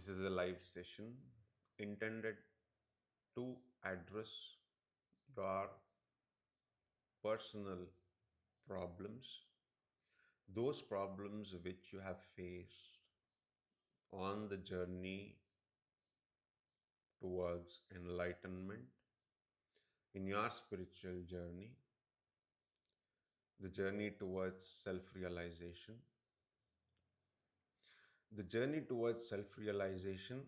This is a live session intended to address your personal problems, those problems which you have faced on the journey towards enlightenment in your spiritual journey, the journey towards self realization. The journey towards self realization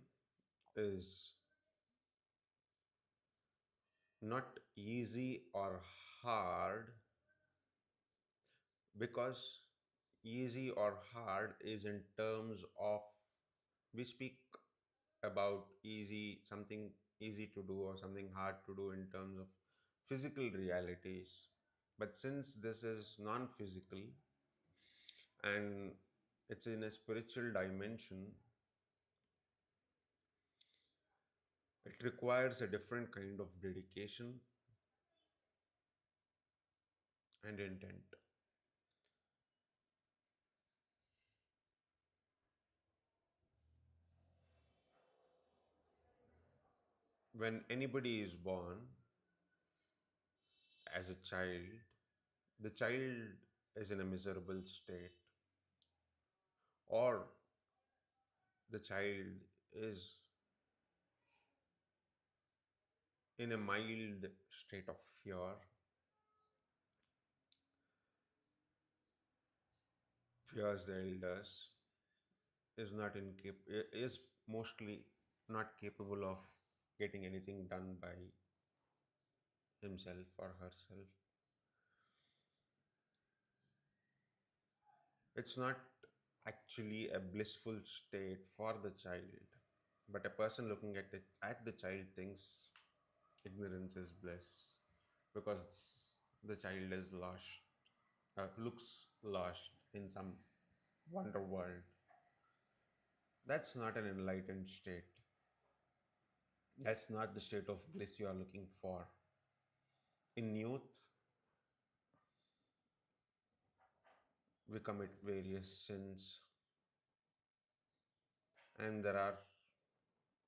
is not easy or hard because easy or hard is in terms of we speak about easy something easy to do or something hard to do in terms of physical realities, but since this is non-physical and it's in a spiritual dimension, it requires a different kind of dedication and intent. When anybody is born as a child, the child is in a miserable state, or the child is in a mild state of fear, fears the elders, is mostly not capable of getting anything done by himself or herself. It's not actually a blissful state for the child, but a person looking at the child thinks ignorance is bliss because the child is lost, looks lost in some wonder world. That's not an enlightened state. That's not the state of bliss you are looking for. In youth, we commit various sins, and there are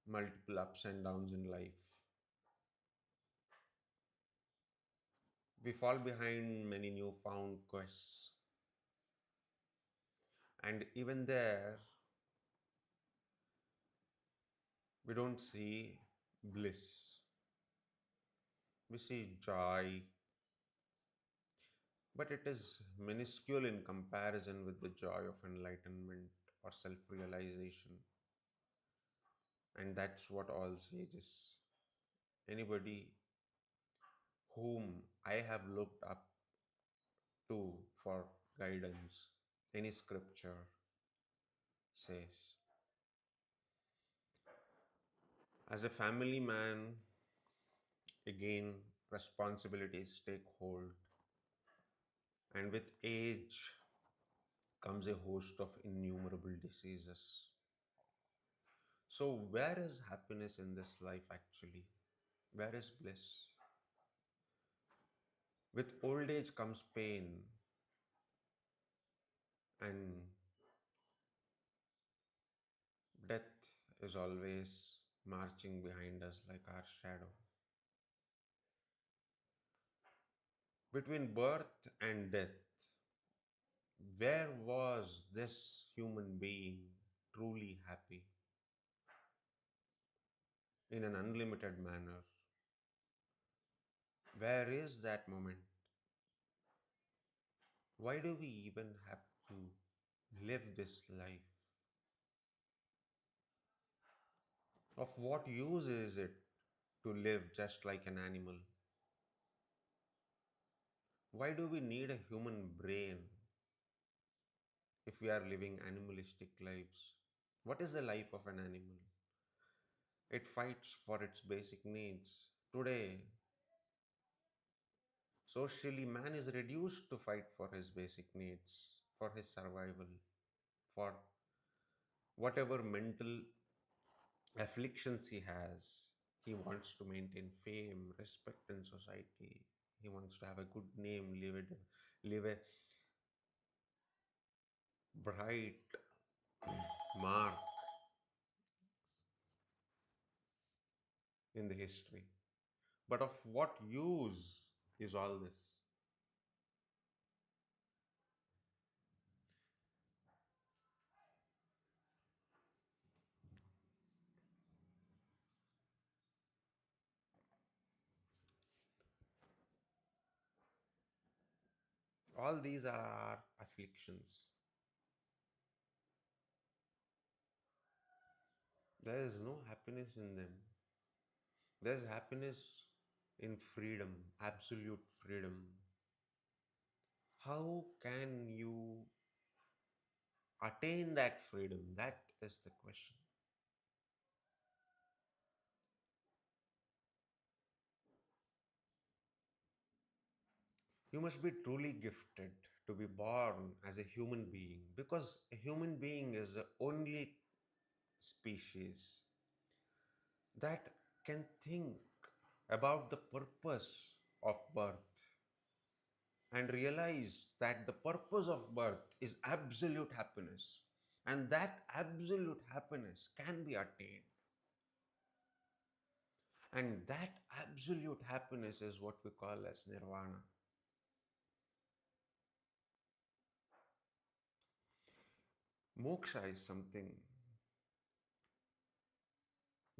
multiple ups and downs in life. We fall behind many newfound quests, and even there, we don't see bliss. We see joy, but it is minuscule in comparison with the joy of enlightenment or self realization. And that's what all sages, anybody whom I have looked up to for guidance, any scripture says. As a family man, again, responsibilities take hold, and with age comes a host of innumerable diseases. So, where is happiness in this life actually? Where is bliss? With old age comes pain, and death is always marching behind us like our shadow. Between birth and death, where was this human being truly happy in an unlimited manner? Where is that moment? Why do we even have to live this life? Of what use is it to live just like an animal? Why do we need a human brain if we are living animalistic lives? What is the life of an animal? It fights for its basic needs. Today, socially, man is reduced to fight for his basic needs, for his survival, for whatever mental afflictions he has. He wants to maintain fame, respect in society. He wants to have a good name, live a bright mark in the history. But of what use is all this? All these are our afflictions. There is no happiness in them. There's happiness in freedom, absolute freedom. How can you attain that freedom? That is the question. You must be truly gifted to be born as a human being, because a human being is the only species that can think about the purpose of birth and realize that the purpose of birth is absolute happiness, and that absolute happiness can be attained, and that absolute happiness is what we call as nirvana. Moksha is something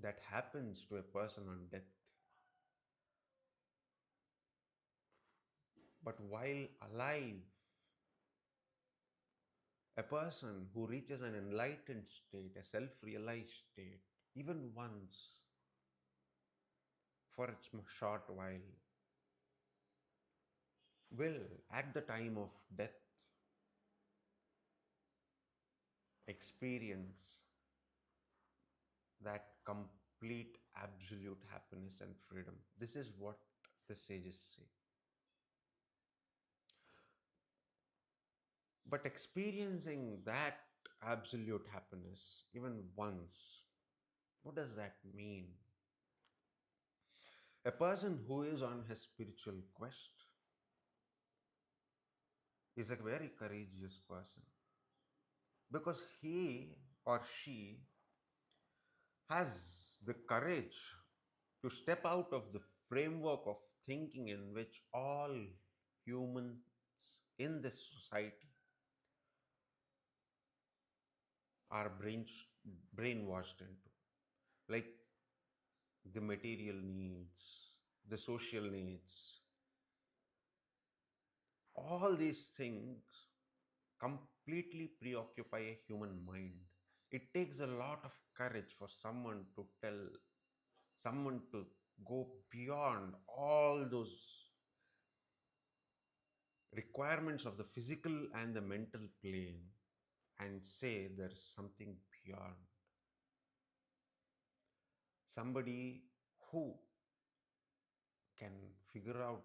that happens to a person on death, but while alive, a person who reaches an enlightened state, a self-realized state, even once, for a short while, will at the time of death experience that complete absolute happiness and freedom. This is what the sages say. But experiencing that absolute happiness even once, what does that mean? A person who is on his spiritual quest is a very courageous person, because he or she has the courage to step out of the framework of thinking in which all humans in this society are brainwashed into. Like the material needs, the social needs, all these things completely preoccupy a human mind. It takes a lot of courage for someone to go beyond all those requirements of the physical and the mental plane and say there's something beyond. Somebody who can figure out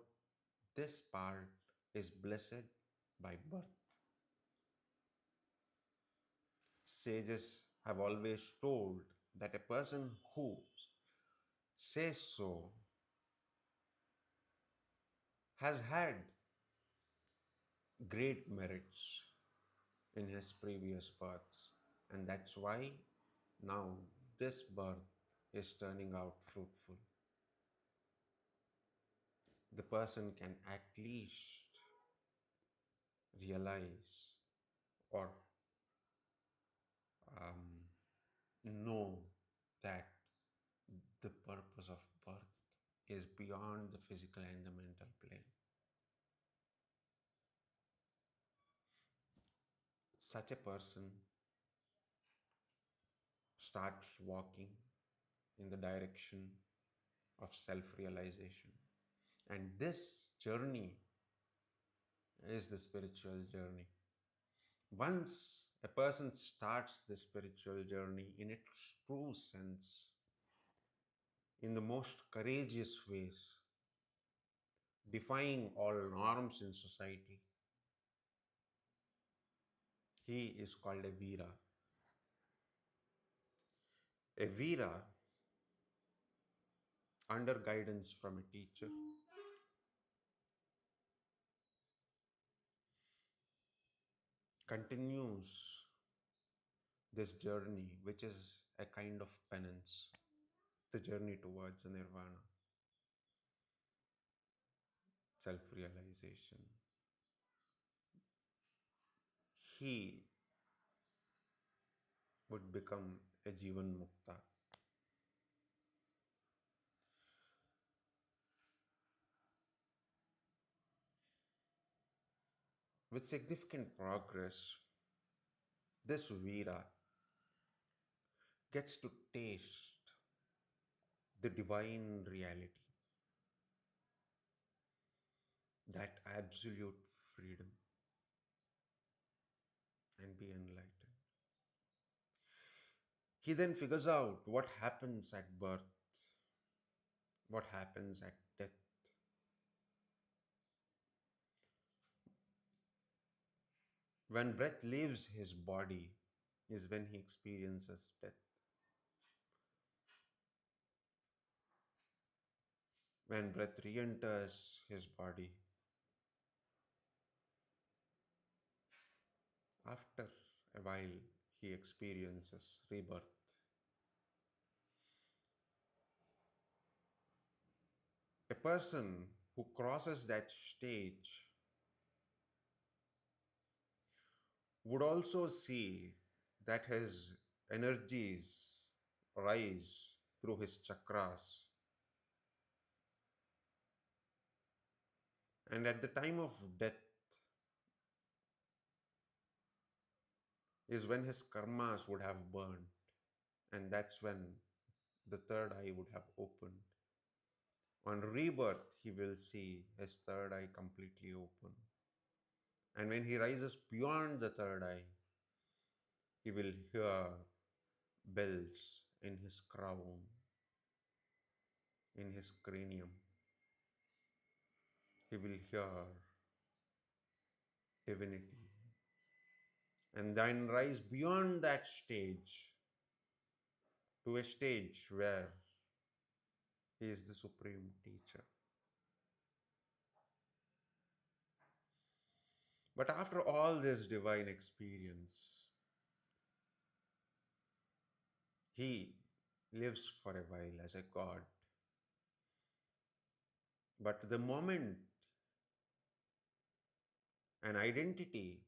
this part is blessed by birth. Sages have always told that a person who says so has had great merits in his previous births, and that's why now this birth is turning out fruitful. The person can at least realize or know that the purpose of birth is beyond the physical and the mental plane. Such a person starts walking in the direction of self realization. And this journey is the spiritual journey. Once a person starts the spiritual journey in its true sense, in the most courageous ways, defying all norms in society, he is called a Veera. A Veera, under guidance from a teacher, continues this journey, which is a kind of penance. the journey towards nirvana, self realization. He would become a Jivan Mukta with significant progress. This Veera gets to taste the divine reality, that absolute freedom, and be enlightened. He then figures out what happens at birth, what happens at death. When breath leaves his body is when he experiences death. When breath re enters his body, after a while, he experiences rebirth. A person who crosses that stage would also see that his energies rise through his chakras. And at the time of death is when his karmas would have burned. And that's when the third eye would have opened. On rebirth, he will see his third eye completely open. And when he rises beyond the third eye, he will hear bells in his crown, in his cranium. He will hear divinity. And then rise beyond that stage to a stage where he is the supreme teacher. But after all this divine experience, he lives for a while as a god. But the moment an identity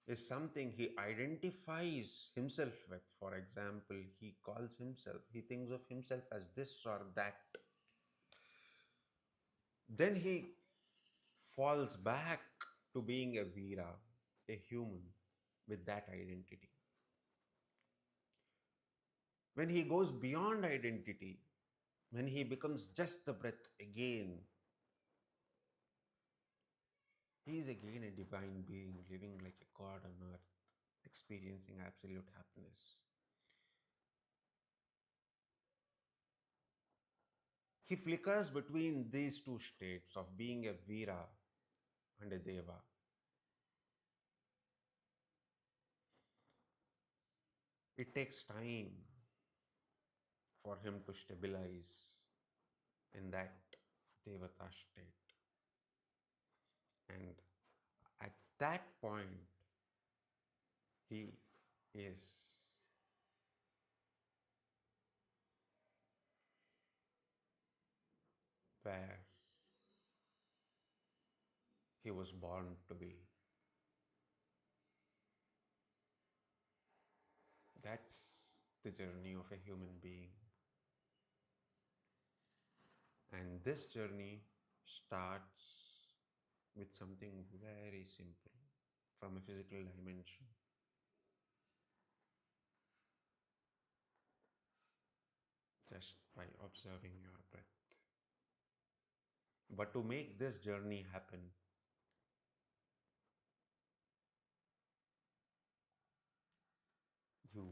is something he identifies himself with, for example, he calls himself, he thinks of himself as this or that, then he falls back to being a Veera, a human with that identity. When he goes beyond identity, when he becomes just the breath again, he is again a divine being living like a god on earth, experiencing absolute happiness. He flickers between these two states of being a Veera and a Deva. It takes time for him to stabilize in that Devata state. And at that point, he is where he was born to be. That's the journey of a human being. And this journey starts with something very simple from a physical dimension. Just by observing your breath. But to make this journey happen, you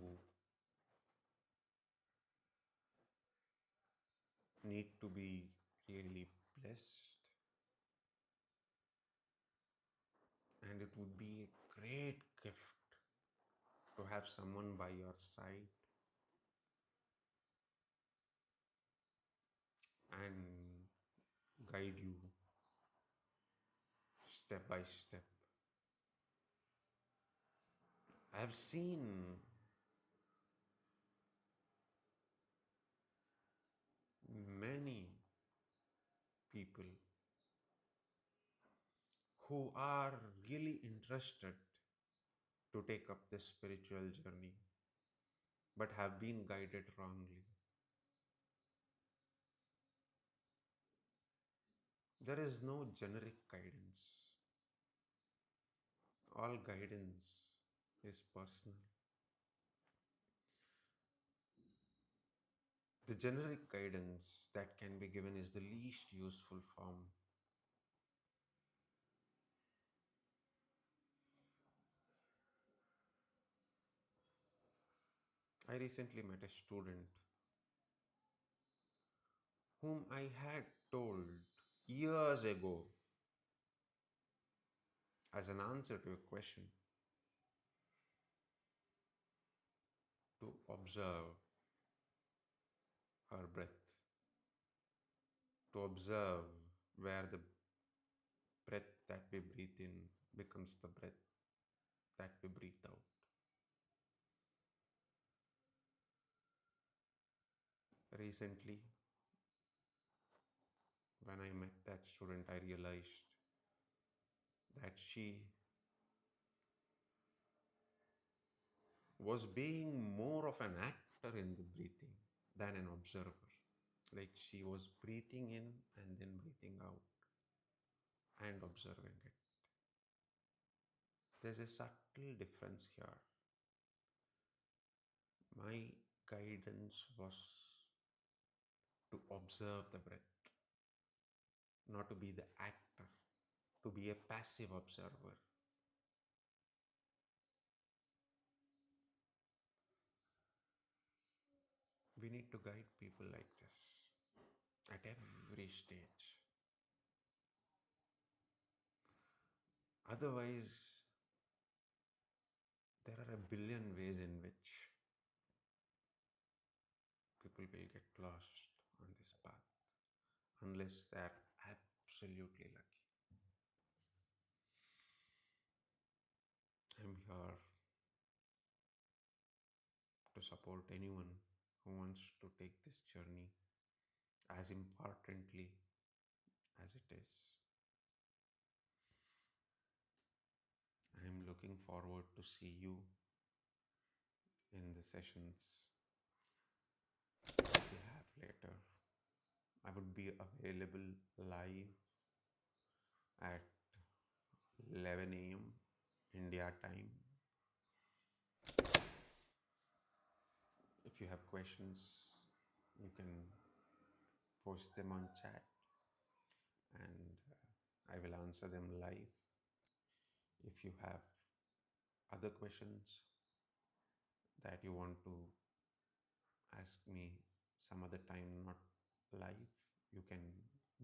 need to be really blessed, and it would be a great gift to have someone by your side and guide you step by step I've seen many people who are really interested to take up this spiritual journey but have been guided wrongly. There is no generic guidance. All guidance is personal. The generic guidance that can be given is the least useful form. I recently met a student whom I had told years ago as an answer to a question to observe her breath, to observe where the breath that we breathe in becomes the breath that we breathe out. Recently, when I met that student, I realized that she was being more of an actor in the breathing than an observer. Like she was breathing in and then breathing out and observing it. There's a subtle difference here. My guidance was to observe the breath, not to be the actor, to be a passive observer. We need to guide people like this at every stage. Otherwise, there are a billion ways in which people will get lost on this path unless they're absolutely lucky. I'm here to support anyone who wants to take this journey as importantly as it is. I am looking forward to see you in the sessions that we have later. I would be available live at 11 a.m. India time. If you have questions, you can post them on chat and I will answer them live. If you have other questions that you want to ask me some other time, not live, you can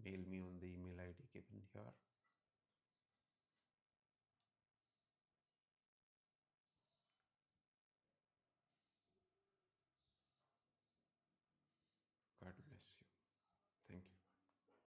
mail me on the email ID given here.